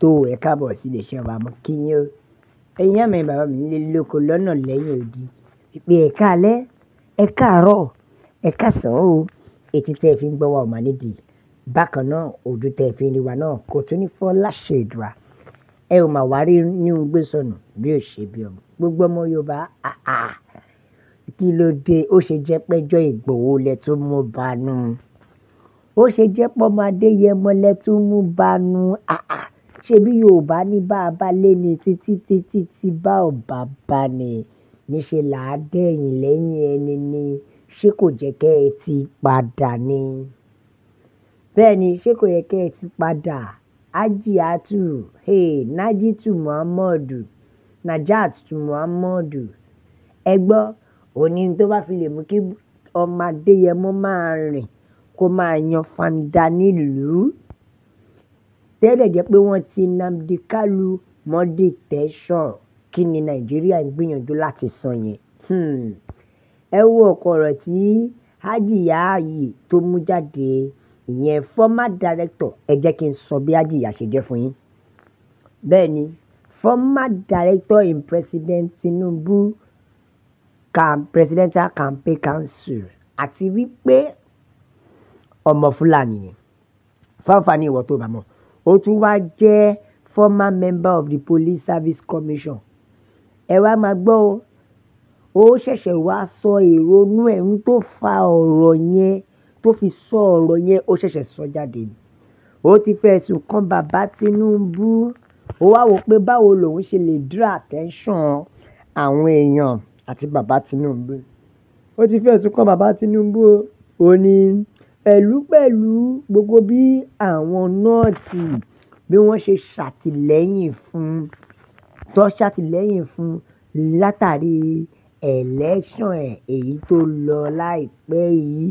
tó ẹ káàbọ̀ sí iléeṣẹ́ wa mo kí yín o. Ẹ̀yin ìyá mi bàbá mi nílé lóko lọ́nà lẹ́yìn odi. Ìpè ẹ káalẹ́, ẹ káàárọ̀, ẹ káàsán o. Etí tẹ́ ẹ fi ń gbọ́ wa ò máa nídìí. Bákan náà, ojú tẹ́ ẹ fi ń rí wa náà kò tún ní fọ́ láṣẹ Èdùà. Ẹ ò máa wá rí ní ohun gbé sọnù bí ò ṣe bí ọmọ. Gbogbo ọmọ Yorùbá, kí ló dé? Ó ṣe jẹ́ péjọ Ìgbòho lẹ tún mú banú. Ó ṣe jẹ́ pọ́mọ Adéyẹmọ lẹ tún mú banú. Ṣebí Yorùbá ní bá a bá lé ní títí bá ò bá bá ní. Níṣe là á dẹ̀yìn lẹ́yìn ẹni ni. Ṣé kò jẹ́ kẹ́ ẹ ti padà ni? Bẹ́ẹ̀ni, ṣé kò yẹ kẹ́ ẹ ti padà? Hajiatu, Najitu Muhammadu, Najatu Muhammadu. Ẹ gbọ́, òní tó bá fi lè mú kí ọmọ Adéyẹmọ máa rìn kó máa yan fanda nílùú. Tẹ́lẹ̀ jẹ́ pé wọ́n ti Nnamdi Kanu mọ́ detention. Kí ni Nàìjíríà ń gbìyànjú láti sọ yẹn? Ẹ wo ọ̀pọ̀ ọ̀rọ̀ tí Hajiya yìí tó mú jáde, ìyẹn former director. Ẹ jẹ́ kí n sọ bí Hajiya ṣe jẹ́ fún yín. Bẹ́ẹ̀ni, former director in President Tinubu Presidential Campaign Council, àti wípé ọmọ Fúlàní ni. Fáfàní ìwọ tó bá mọ̀. Ó tún wá jẹ́ former member of the Police Service Commission. Ẹ wá máa gbọ́ o. Ó ṣẹ̀ṣẹ̀ wá sọ ìrònú ẹ̀ ń tó fa ọ̀rọ̀ yẹn, tó fi sọ ọ̀rọ̀ yẹn, ó ṣẹ̀ṣẹ̀ sọ jáde ni. Ó ti fẹ̀sùn kan bàbá Tinubu. Ó wá wò pé báwo lòun ṣe lè draw attention àwọn èèyàn àti bàbá Tinubu. Ó ti fẹ̀sùn kan bàbá Tinubu o. Ó ní pẹ̀lú gbogbo bí àwọn nọ́ọ̀tì bí wọ́n ṣe ṣàtìlẹ́yìn fún látàrí election èyí tó lọ láìpẹ́ yìí,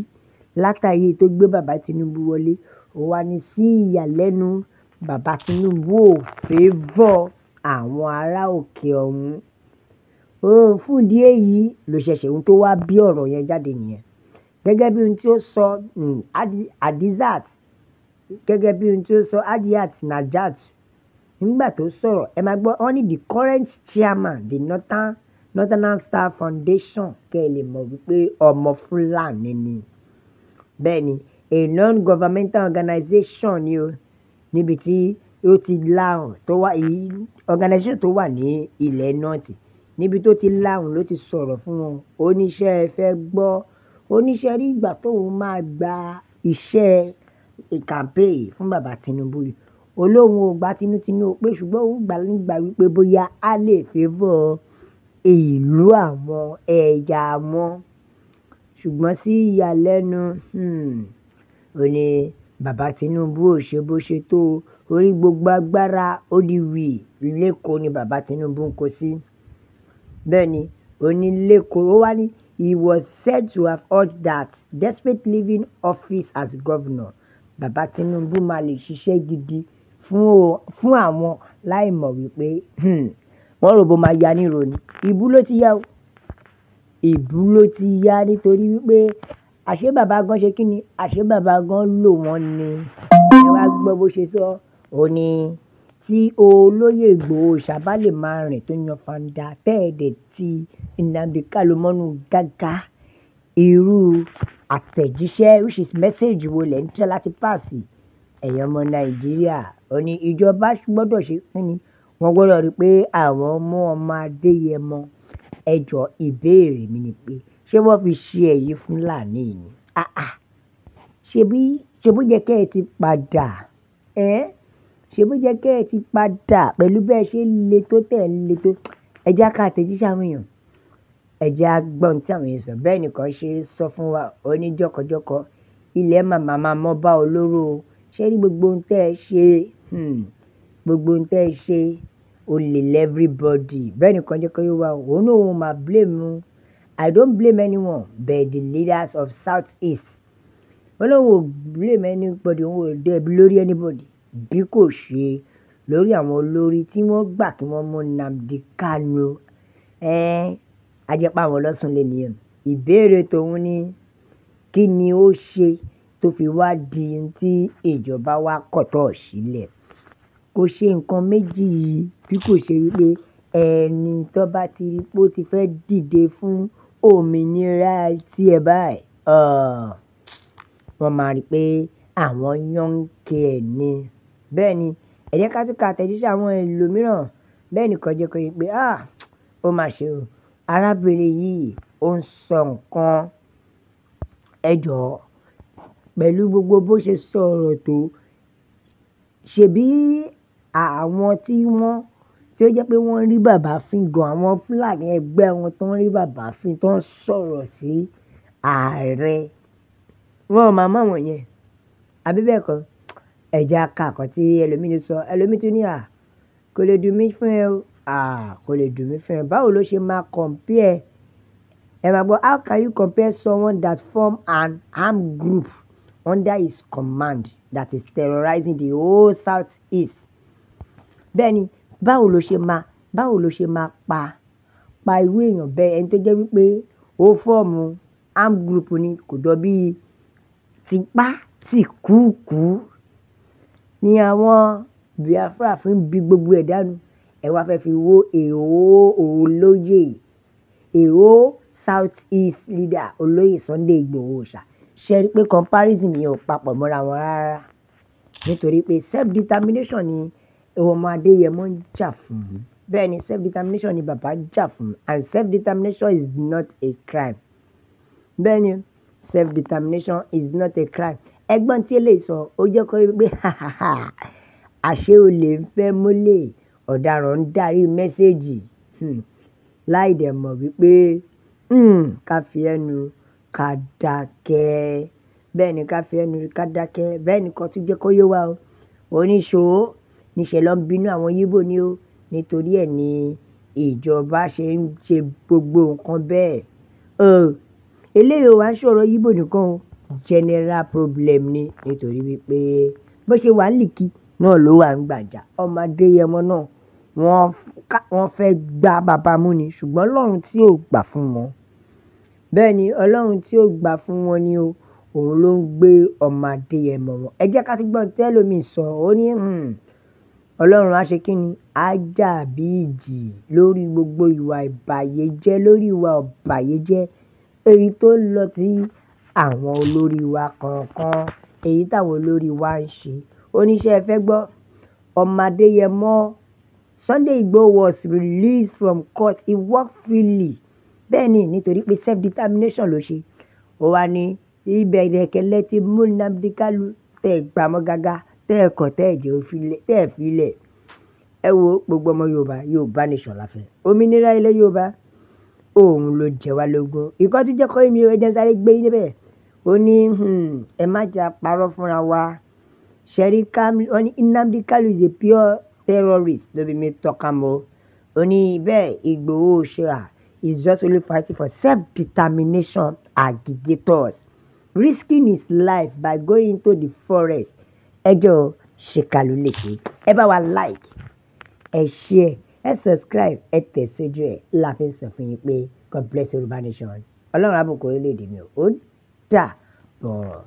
látàrí tó gbé bàbá Tinubu wọlé. Ó wá ní sí ìyàlẹ́nu bàbá Tinubu ò favour àwọn ará òkè ọ̀hún. Fún ìdí èyí ló ṣẹ̀ṣẹ̀ ohun tó wá bí ọ̀rọ̀ yẹn jáde nìyẹn. Gẹ́gẹ́ bí ohun tí ó sọ Hadizat, gẹ́gẹ́ bí ohun tí ó sọ Hadiat Najat nígbà tó sọ̀rọ̀, ẹ máa gbọ́, wọ́n ní the current chairman the Northern Star Foundation, kẹ́ ẹ lè mọ̀ wípé ọmọ Fúlàní ni. Bẹ́ẹ̀ni, a non-governmental organization ni o, níbi tí ó ti láhùn tó wà, organization tó wà ní ilẹ̀ North, níbi tó ti láhùn ló ti sọ̀rọ̀ fún wọn. Oníṣẹ́ ẹ fẹ́ gbọ́, oníṣẹ́ rí ìgbà tóun máa gba iṣẹ́ campaign fún bàbá Tinubu yìí. Olóhùn ò gba tinútinú pé ṣùgbọ́n òun gbà nígbà wípé bóyá a lè favour ìlú àwọn ẹ̀yà wọn. Ṣùgbọ́n sí ìyàlẹ́nu, ó ní bàbá Tinubu ò ṣe bó ṣe tó. Orí gbogbo agbára ó di wì lẹ́kọ̀ọ́ ni bàbá Tinubu ń kó sí. Bẹ́ẹ̀ni, ó ní lẹ́kọ̀ọ́. Ó wá ní he was said to have urged that despite leaving office as governor, bàbá Tinubu máa lè ṣiṣẹ́ gidi fún àwọn láì mọ̀ wípé wọ́n rò bó máa ya ní ìrònú. Ìbú ló ti yá o. Ìbú ló ti yá nítorí wípé àṣé bàbá gan ṣe kí ni? Àṣé bàbá gan lò wọ́n ni. Ẹ wá gbọ́ bó ṣe sọ. Ó ní tí olóyè Ìgbòho ṣàbá lè máa rìn tó yan fanda tẹ́ẹ̀dẹ̀ tí Nnamdi Kanu mọ́nú gágá. Irú àtẹ̀jíṣẹ́ which is message wo lẹ̀ ń tẹ́ láti pàṣẹ ẹ̀yin ọmọ Nàìjíríà? Ó ní ìjọba gbọ́dọ̀ ṣe kí ni? Wọ́n gbọ́dọ̀ rí pé àwọn mú ọmọ Adéyẹmọ. Ẹjọ́ ìbéèrè mi ni pé ṣé wọ́n fi ṣe èyí Fúlàní ni? Ṣebí jẹ́ kẹ́ ẹ ti padà? Ṣebí jẹ́ kẹ́ ẹ ti padà pẹ̀lú bẹ́ẹ̀ ṣe le tó tẹ̀ le tó? Ẹ jẹ́ ká àtẹ̀jíṣẹ́ àwọn èèyàn. Ẹ jẹ́ á gbọ́ ohun tí àwọn èèyàn sọ. Bẹ́ẹ̀ nìkan ṣe sọ fún wa. Ó ní jọ̀kọ̀jọ̀kọ̀ ilẹ̀ màmá mọ́ bá olóró o. Ṣé rí gbogbo ohun tẹ́ ẹ ṣe? Gbogbo ohun tẹ́ ẹ ṣe ó lè lé everybody. Bẹ́ẹ̀ nìkan jẹ́ kó yé wa. Òun náà ò máa blame. I don't blame anyone but the leaders of South East. Òun náà ò blame anybody. Òun ò dẹ̀bi lórí anybody. Bí kò ṣe lórí àwọn olórí tí wọ́n gbà kí wọ́n mú Nnamdi Kanu. A jẹ́ pé àwọn ọlọ́sùn lè nìyẹn. Ìbéèrè tòun ni kí ni ó ṣe tó fi wá di tí ìjọba wa kọ̀tọ̀ sílẹ̀? kò ṣe nǹkan méjì bí kò ṣe wípé ẹni tó bá ti rí pé ó ti fẹ́ dìde fún òmìnira tiẹ̀ báyìí, wọ́n máa rí pé àwọn yànkẹ́ ẹ̀ ni. Bẹ́ẹ̀ ni, ẹ jẹ́ ká tún ka àtẹ̀jíṣẹ́ àwọn ẹlòmíràn. Bẹ́ẹ̀ ni kan jẹ́ kó yé pé ó mà ṣe o. Arábìnrin yìí ó ń sọ nǹkan. Ẹ jọ̀ọ́, pẹ̀lú gbogbo bó ṣe sọ̀rọ̀ tó, ṣèbí àwọn tí ó jẹ́ pé wọ́n rí bàbá fín gan, àwọn Fúlàní ẹgbẹ́ wọn tó ń rí bàbá fín tó ń sọ̀rọ̀ sí ààrẹ, wọn ò máa mọ̀ wọ́n yẹn. Àbí bẹ́ẹ̀ kọ́? Ẹ jẹ́ á ka nǹkan tí ẹlòmíì sọ. Ẹlòmíì tún ní kò lè dùn mí fún ẹ o. Kò lè dùn mí fún ẹ. Báwo ló ṣe máa compare? Ẹ máa gbọ́, how can you compare someone that form an armed group under his command that is terrorizing the whole South-East? Bẹ́ẹ̀ni, báwo ló ṣe máa pa irú èèyàn bẹ́ẹ̀, ẹni tó jẹ́ wípé ó fọ́ọ̀mù armed group ni, kò jọ bí tipátìkúùkù ni àwọn Biafra fi ń bi gbogbo ẹ̀ dànù. Ẹ wá fẹ́ fi wó olóyè South-East leader olóyè Sunday Igboho ṣá. Ṣé rí pé comparison yẹn ò papọ̀ mọ́ra wọn rárá? Nítorí pé self-determination ni ọmọ Adéyẹmọ ń jà fún. Bẹ́ẹ̀ ni, self-determination ni bàbá ń jà fún, and self-determination is not a crime. Bẹ́ẹ̀ ni, self-determination is not a crime. Ẹgbọ́n tí eléyìí sọ, ó jẹ́ kó wípé àṣé olè ń fẹ́ mọ́lẹ̀, ọ̀daràn ń darí mẹ́sẹ́ẹ̀jì, láì dẹ̀ mọ̀ wípé ká fi ẹnu ká dákẹ́. Bẹ́ẹ̀ ni, ká fi ẹnu ká dákẹ́. Bẹ́ẹ̀ ni kan tún jẹ́ kó yé wa o. Oníṣòwò níṣẹ́ ló ń bínú àwọn Yíbò ni o. Nítorí ẹ̀ ni ìjọba ṣe ń ṣe gbogbo nǹkan bẹ́ẹ̀. Eléyìí ò wá ń sọ̀rọ̀ Yíbò nìkan o. General problem ni. Nítorí wípé bó ṣe wà ní Lìkì náà ló wà ń Gbàjà. Ọmọ Adéyẹmọ náà wọ́n fẹ́ gbá bàbá mú ni, ṣùgbọ́n Ọlọ́run tí ò gbà fún wọn. Bẹ́ẹ̀ ni, Ọlọ́run tí ò gbà fún wọn ni o. Òun ló ń gbé ọmọ Adéyẹmọ wọn. Ẹ jẹ́ ká tún gbọ́ ohun tí ẹlòmíì sọ. Ó ní Ọlọ́run á ṣe kí ni? Á jà bí ìjì lórí gbogbo ìwà ìbàyéjẹ́, lórí ìwà ọ̀bàyéjẹ́ èyí tó ń lọ tí àwọn olórí wa kọ̀ọ̀kan, èyí táwọn olórí wa ń ṣe. Oníṣẹ́ ẹ fẹ́ gbọ́, ọmọ Adéyẹmọ Sunday Igboho was released from court. He walked freely. Bẹ́ẹ̀ ni, nítorí pé self-determination ló ṣe. Ó wá ní ibẹ̀ ìrẹ̀kẹ̀lẹ̀ ti mú Nnamdi Kanu tẹ̀ gbàmọ́ gágá, tẹ̀ kọ̀ tẹ̀ jẹ́ òfilẹ̀, tẹ̀ filẹ̀. Ẹ wo gbogbo ọmọ Yorùbá nation la fẹ́. Òmìnira ilẹ̀ Yorùbá, òun ló jẹ wá lógún. Ìkan tún jẹ́ kó mi ò ẹjẹ́ sáré gbé yín níbẹ̀. Ó ní ẹ má jà parọ́ fúnra wa. Ṣẹ̀rí Nnamdi Kanu is a pure terrorist, ló bí mi tọ́ka mọ́. Ó ní bẹ́ẹ̀ Igboho ṣe is just only fighting for self-determination agitators, risking his life by going into the forest. Ẹ jọ̀ọ́ ṣèkàlù lè ṣe. Ẹ bá wa like, ẹ share, ẹ subscribe, ẹ tẹ̀síjú ẹ̀ láfi sọ fún yín pé God bless Yorùbá nation. Ọlọ́run á bùkún orílẹ̀-èdè mi o. Ó dàbọ̀.